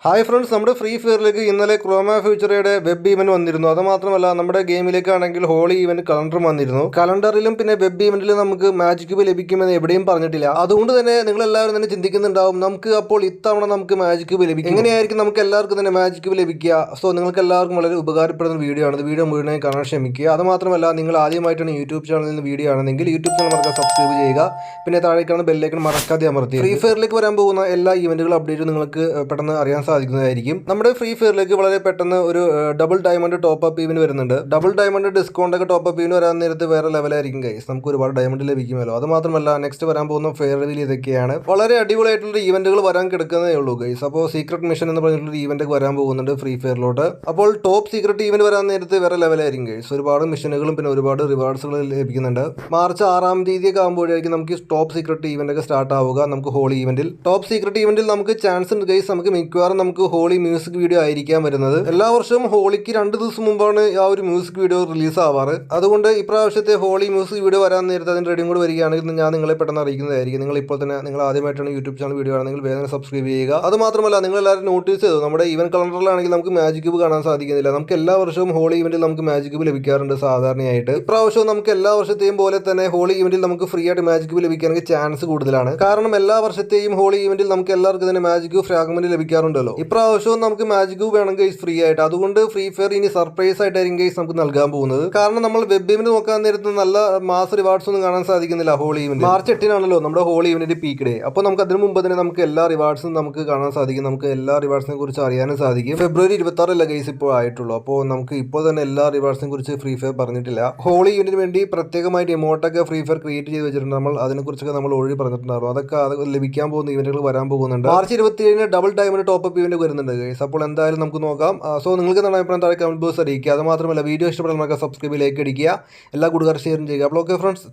Hi friends, നമ്മുടെ free ഫയറിലേക്ക് ഇന്നലെ chroma ഫ്യൂച്ചറയുടെ web event വന്നിരുന്നു. അത് മാത്രമല്ല നമ്മുടെ ഗെയിമിലേക്കാണെങ്കിൽ ഹോളി ഈവന്റ് കലണ്ടറും വന്നിരുന്നു. കലണ്ടറിലും പിന്നെ വെബ് ഈവന്റിലും നമുക്ക് മാജിക് ക്യൂബ് ലഭിക്കുമെന്ന് എവിടെയും പറഞ്ഞിട്ടില്ല. അതുകൊണ്ട് തന്നെ നിങ്ങൾ എല്ലാവരും തന്നെ ചിന്തിക്കുന്നുണ്ടാവും, നമുക്ക് അപ്പോൾ ഇത്തവണ നമുക്ക് മാജിക് ക്യൂബ് ലഭിക്കും, എങ്ങനെയായിരിക്കും നമുക്ക് എല്ലാവർക്കും തന്നെ മാജിക് ക്യൂബ് ലഭിക്കുക? സോ നിങ്ങൾക്ക് എല്ലാവർക്കും വളരെ ഉപകാരപ്പെടുന്ന വീഡിയോ ആണ്. വീഡിയോ മുഴുവനായി കാണാൻ ശ്രമിക്കുക. അത് മാത്രമല്ല, നിങ്ങൾ ആദ്യമായിട്ടാണ് യൂട്യൂബ് ചാനലിൽ നിന്ന് വീഡിയോ ആണെങ്കിൽ യൂട്യൂബ് ചാനൽ മറക്കാതെ സബ്സ്ക്രൈബ് ചെയ്യുക. പിന്നെ താഴേക്കാണ് ബെല്ലൈക്കൺ മറക്കാതെ അമർത്തി. ഫ്രീ ഫയറിലേക്ക് വരാൻ പോകുന്ന എല്ലാ ഈവന്റുകളും അപ്ഡേറ്റും നിങ്ങൾക്ക് പെട്ടെന്ന് അറിയാൻ സാധിക്കുന്നതായിരിക്കും. നമ്മുടെ ഫ്രീ ഫയറിലേക്ക് വളരെ പെട്ടെന്ന് ഒരു double diamond top up event വരുന്നുണ്ട്. ഡബിൾ ഡയമണ്ട് ഡിസ്കൗണ്ട് ഒക്കെ ടോപ്പ് അപ്പ് ഈവന്റ് വരാൻ നേരത്ത് വേറെ ലെവലായിരിക്കും ഗൈസ്. നമുക്ക് ഒരുപാട് ഡയമണ്ട് ലഭിക്കുമല്ലോ. അത് മാത്രമല്ല, നെക്സ്റ്റ് വരാൻ പോകുന്ന ഫെയർ റിവീൽ ഇതൊക്കെയാണ്. വളരെ അടിപൊളിയായിട്ടുള്ള ഈവന്റുകൾ വരാൻ കിടക്കുന്നതേ ഉള്ളൂ ഗൈസ്. അപ്പോൾ സീക്രട്ട് മിഷൻ എന്ന് പറഞ്ഞിട്ടുള്ള ഈവന്റ് ഒക്കെ വരാൻ പോകുന്നുണ്ട് ഫ്രീ ഫയറിലോട്ട്. അപ്പോൾ ടോപ്പ് സീക്രട്ട് ഈവന്റ് വരാൻ നേരത്ത് വേറെ ലെവലായിരിക്കും ഗൈസ്. ഒരുപാട് മിഷനുകളും പിന്നെ ഒരുപാട് റിവാർഡ്സുകൾ ലഭിക്കുന്നുണ്ട്. മാർച്ച് 6 തീയതിയൊക്കെ ആകുമ്പോഴായിരിക്കും നമുക്ക് ടോപ്പ് സീക്രട്ട് ഈവന്റ് ഒക്കെ സ്റ്റാർട്ട് ആവുക. നമുക്ക് ഹോളി ഈവന്റിൽ ടോപ്പ് സീക്രട്ട് ഈവന്റിൽ നമുക്ക് ചാൻസ് ഉണ്ട് ഗൈസ്. നമുക്ക് മിക്കവാറും നമുക്ക് ഹോളി മ്യൂസിക് വീഡിയോ ആയിരിക്കാൻ വരുന്നത്. എല്ലാ വർഷവും ഹോളിക്ക് 2 ദിവസം മുമ്പാണ് ആ ഒരു മ്യൂസിക് വീഡിയോ റിലീസ് ആവാറ്. അതുകൊണ്ട് ഇപ്രാവശ്യത്തെ ഹോളി മ്യൂസിക് വീഡിയോ വരാൻ നേരത്തെ അതിന്റെ റെഡിയും കൂടി വരികയാണെങ്കിൽ ഞാൻ നിങ്ങളെ പെട്ടെന്ന് അറിയിക്കുന്നതായിരിക്കും. നിങ്ങൾ ഇപ്പോൾ തന്നെ നിങ്ങൾ ആദ്യമായിട്ടാണ് യൂട്യൂബ് ചാനൽ വീഡിയോ ആണെങ്കിൽ വേഗം സബ്സ്ക്രൈബ് ചെയ്യുക. അത് മാത്രമല്ല, നിങ്ങൾ എല്ലാവരും നോട്ടീസ് ചെയ്തു, നമ്മുടെ ഈവന്റ് കലണ്ടറിലാണെങ്കിൽ നമുക്ക് മാജിക് ക്യൂബ് കാണാൻ സാധിക്കുന്നില്ല. നമുക്ക് എല്ലാ വർഷവും ഹോളി ഈവന്റിൽ നമുക്ക് മാജിക് ക്യൂബ് ലഭിക്കാറുണ്ട് സാധാരണയായിട്ട്. ഇപ്രാവശ്യവും നമുക്ക് എല്ലാ വർഷത്തെയും പോലെ തന്നെ ഹോളി ഈവന്റിൽ നമുക്ക് ഫ്രീ ആയിട്ട് മാജിക് ക്യൂബ് ലഭിക്കാനുള്ള ചാൻസ് കൂടുതലാണ്. കാരണം എല്ലാ വർഷത്തെയും ഹോളി ഈവന്റിൽ നമുക്ക് എല്ലാവർക്കും തന്നെ മാജിക് ക്യൂബ് ഫ്രാഗ്മെന്റ് ലഭിക്കാറുണ്ടല്ലോ. ഇപ്രാവശ്യവും നമുക്ക് മാജിക് ക്യൂബ് വേണമെങ്കിൽ ഫ്രീ ആയിട്ട്. അതുകൊണ്ട് ഫ്രീ ഫയർ ഇനി സർപ്രൈസ് ആയിട്ടായിരിക്കും ഗൈസ് നമുക്ക് നൽകാൻ പോകുന്നത്. കാരണം നമ്മൾ വെബ് ഈവന്റ് നോക്കാൻ നേരത്ത് നല്ല മാസ് റിവാർഡ്സ് ഒന്നും കാണാൻ സാധിക്കുന്നില്ല ഹോളി ഈവന്റ്. മാർച്ച് 8 നമ്മുടെ ഹോളി ഈവന്റിന്റെ പീക്ക് ഡേ. അപ്പോൾ നമുക്ക് അതിന് മുമ്പ് തന്നെ നമുക്ക് എല്ലാ റിവാർഡ്സും നമുക്ക് കാണാൻ സാധിക്കും. നമുക്ക് എല്ലാ റിവാർഡ്സിനെ കുറിച്ച് അറിയാനും സാധിക്കും. ഫെബ്രുവരി 26 ഗൈസ് ഇപ്പോൾ ആയിട്ടുള്ളൂ. അപ്പോൾ നമുക്ക് ഇപ്പോൾ തന്നെ എല്ലാ റിവാർഡ്സിനെ കുറിച്ച് ഫ്രീ ഫയർ പറഞ്ഞിട്ടില്ല. ഹോളി ഈവന്റിന് വേണ്ടി പ്രത്യേകമായിട്ട് എമോട്ടൊക്കെ ഫ്രീ ഫയർ ക്രിയേറ്റ് ചെയ്ത് വെച്ചിട്ടുണ്ട്. നമ്മൾ അതിനെക്കുറിച്ചൊക്കെ നമ്മൾ ഒഴി പറഞ്ഞിട്ടുണ്ടായിരുന്നു. അതൊക്കെ ലഭിക്കാൻ പോകുന്ന ഇവന്റുകൾ വരാൻ പോകുന്നുണ്ട്. March 27 double diamond top up event വരുന്നുണ്ട് ഗൈസ്. അപ്പോൾ എന്തായാലും നമുക്ക് നോക്കാം. സോ നിങ്ങൾക്ക് എന്താണ് അഭിപ്രായം താഴെ കമന്റ് ബോക്സ് അറിയിക്കുക. അത് മാത്രമല്ല, വീഡിയോ ഇഷ്ടപ്പെടാൻ സബ്സ്ക്രൈബ് ലൈക്ക് അടിക്കുക. എല്ലാ കൂട്ടുകാർ ഷെയറും ചെയ്യുക. അപ്പോൾ ഓക്കെ ഫ്രണ്ട്സ്.